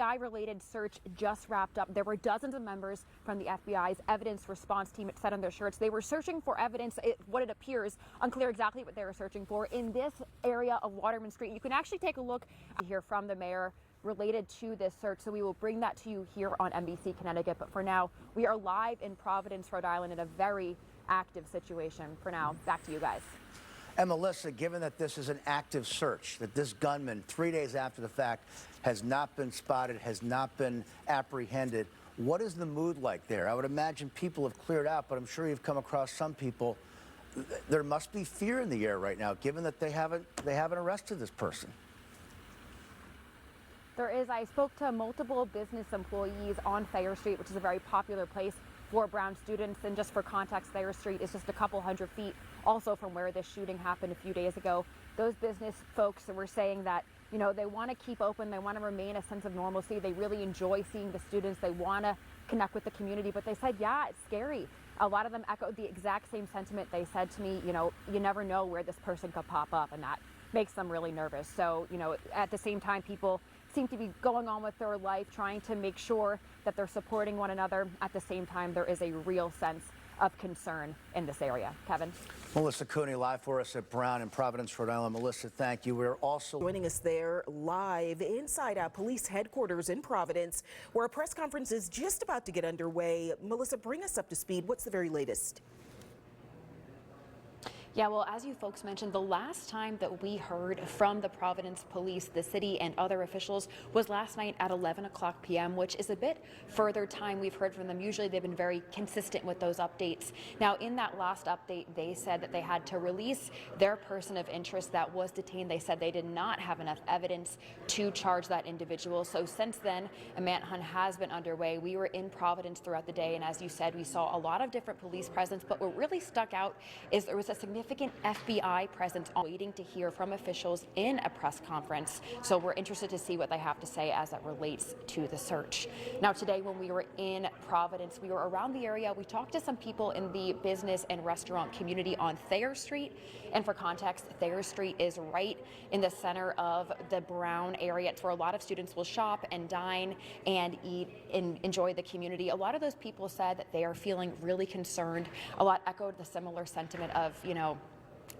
FBI-related search just wrapped up. There were dozens of members from the FBI's evidence response team. It said on their shirts they were searching for evidence, what it appears, unclear exactly what they were searching for, in this area of Waterman Street. You can actually take a look here from the mayor related to this search, so we will bring that to you here on NBC Connecticut. But for now, we are live in Providence, Rhode Island, in a very active situation. For now, back to you guys. And Melissa, given that this is an active search, that this gunman, 3 days after the fact, has not been spotted, has not been apprehended, what is the mood like there? I would imagine people have cleared out, but I'm sure you've come across some people. There must be fear in the air right now, given that they haven't arrested this person. There is. I spoke to multiple business employees on Thayer Street, which is a very popular place for Brown students. And just for context, Thayer Street is just a couple hundred feet also from where this shooting happened a few days ago. Those business folks were saying that, you know, they want to keep open, they want to remain a sense of normalcy. They really enjoy seeing the students. They want to connect with the community. But they said, yeah, it's scary. A lot of them echoed the exact same sentiment. They said to me, you know, you never know where this person could pop up, and that makes them really nervous. So, you know, at the same time, people seem to be going on with their life, trying to make sure that they're supporting one another. At the same time, there is a real sense of concern in this area. Kevin. Melissa Cooney live for us at Brown in Providence, Rhode Island. Melissa, thank you. We're also joining us there live inside police headquarters in Providence, where a press conference is just about to get underway. Melissa, bring us up to speed. What's the very latest? Yeah, well, as you folks mentioned, the last time that we heard from the Providence Police, the city, and other officials was last night at 11 o'clock p.m., which is a bit further time we've heard from them. Usually they've been very consistent with those updates. Now, in that last update, they said that they had to release their person of interest that was detained. They said they did not have enough evidence to charge that individual. So since then, a manhunt has been underway. We were in Providence throughout the day, and as you said, we saw a lot of different police presence, but what really stuck out is there was a significant FBI presence, waiting to hear from officials in a press conference. So we're interested to see what they have to say as it relates to the search. Now, today when we were in Providence, we were around the area. We talked to some people in the business and restaurant community on Thayer Street. And for context, Thayer Street is right in the center of the Brown area. It's where a lot of students will shop and dine and eat and enjoy the community. A lot of those people said that they are feeling really concerned. A lot echoed the similar sentiment of, you know,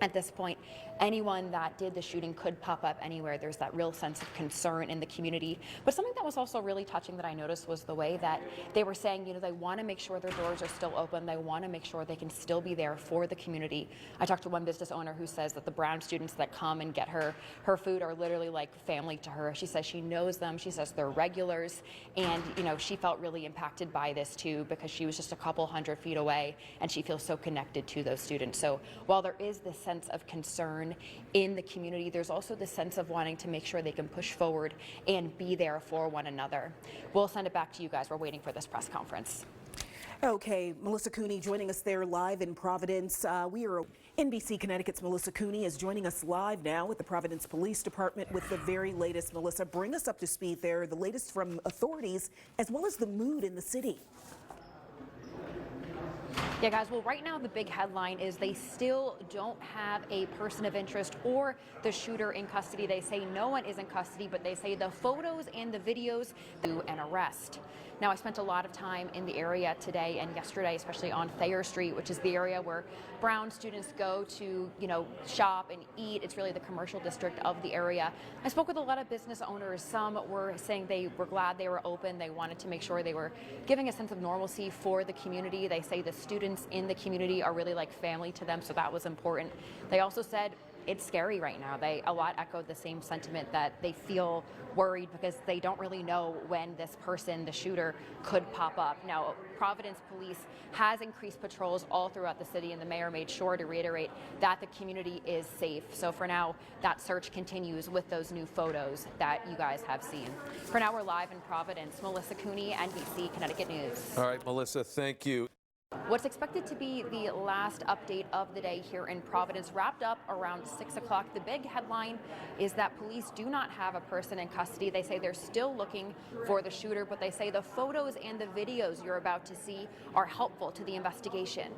at this point, anyone that did the shooting could pop up anywhere. There's that real sense of concern in the community. But something that was also really touching that I noticed was the way that they were saying, you know, they want to make sure their doors are still open. They want to make sure they can still be there for the community. I talked to one business owner who says that the Brown students that come and get her food are literally like family to her. She says she knows them. She says they're regulars. And, you know, she felt really impacted by this too, because she was just a couple hundred feet away and she feels so connected to those students. So while there is this sense of concern in the community, there's also the sense of wanting to make sure they can push forward and be there for one another. We'll send it back to you guys. We're waiting for this press conference. Okay, Melissa Cooney joining us there live in Providence. We are NBC Connecticut's Melissa Cooney is joining us live now with the Providence Police Department with the very latest. Melissa, bring us up to speed there, the latest from authorities, as well as the mood in the city. Yeah, guys, well, right now the big headline is they still don't have a person of interest or the shooter in custody. They say no one is in custody, but they say the photos and the videos do an arrest. Now, I spent a lot of time in the area today and yesterday, especially on Thayer Street, which is the area where Brown students go to, you know, shop and eat. It's really the commercial district of the area. I spoke with a lot of business owners. Some were saying they were glad they were open. They wanted to make sure they were giving a sense of normalcy for the community. They say the students in the community are really like family to them, so that was important. They also said it's scary right now. A lot echoed the same sentiment, that they feel worried because they don't really know when this person, the shooter, could pop up. Now, Providence Police has increased patrols all throughout the city, and the mayor made sure to reiterate that the community is safe. So for now, that search continues with those new photos that you guys have seen. For now, we're live in Providence. Melissa Cooney, NBC Connecticut News. All right, Melissa, thank you. What's expected to be the last update of the day here in Providence wrapped up around 6 o'clock. The big headline is that police do not have a person in custody. They say they're still looking for the shooter, but they say the photos and the videos you're about to see are helpful to the investigation.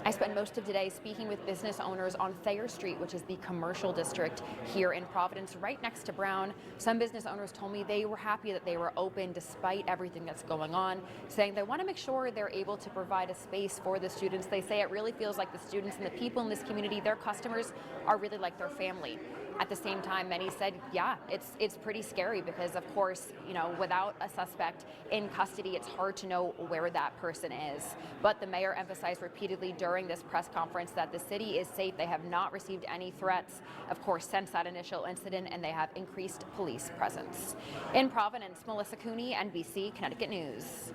I spent most of today speaking with business owners on Thayer Street, which is the commercial district here in Providence, right next to Brown. Some business owners told me they were happy that they were open despite everything that's going on, saying they want to make sure they're able to provide a space for the students. They say it really feels like the students and the people in this community, their customers, are really like their family. At the same time, many said, yeah, it's pretty scary because, of course, you know, without a suspect in custody, it's hard to know where that person is. But the mayor emphasized repeatedly during this press conference that the city is safe. They have not received any threats, of course, since that initial incident, and they have increased police presence. In Providence, Melissa Cooney, NBC Connecticut News.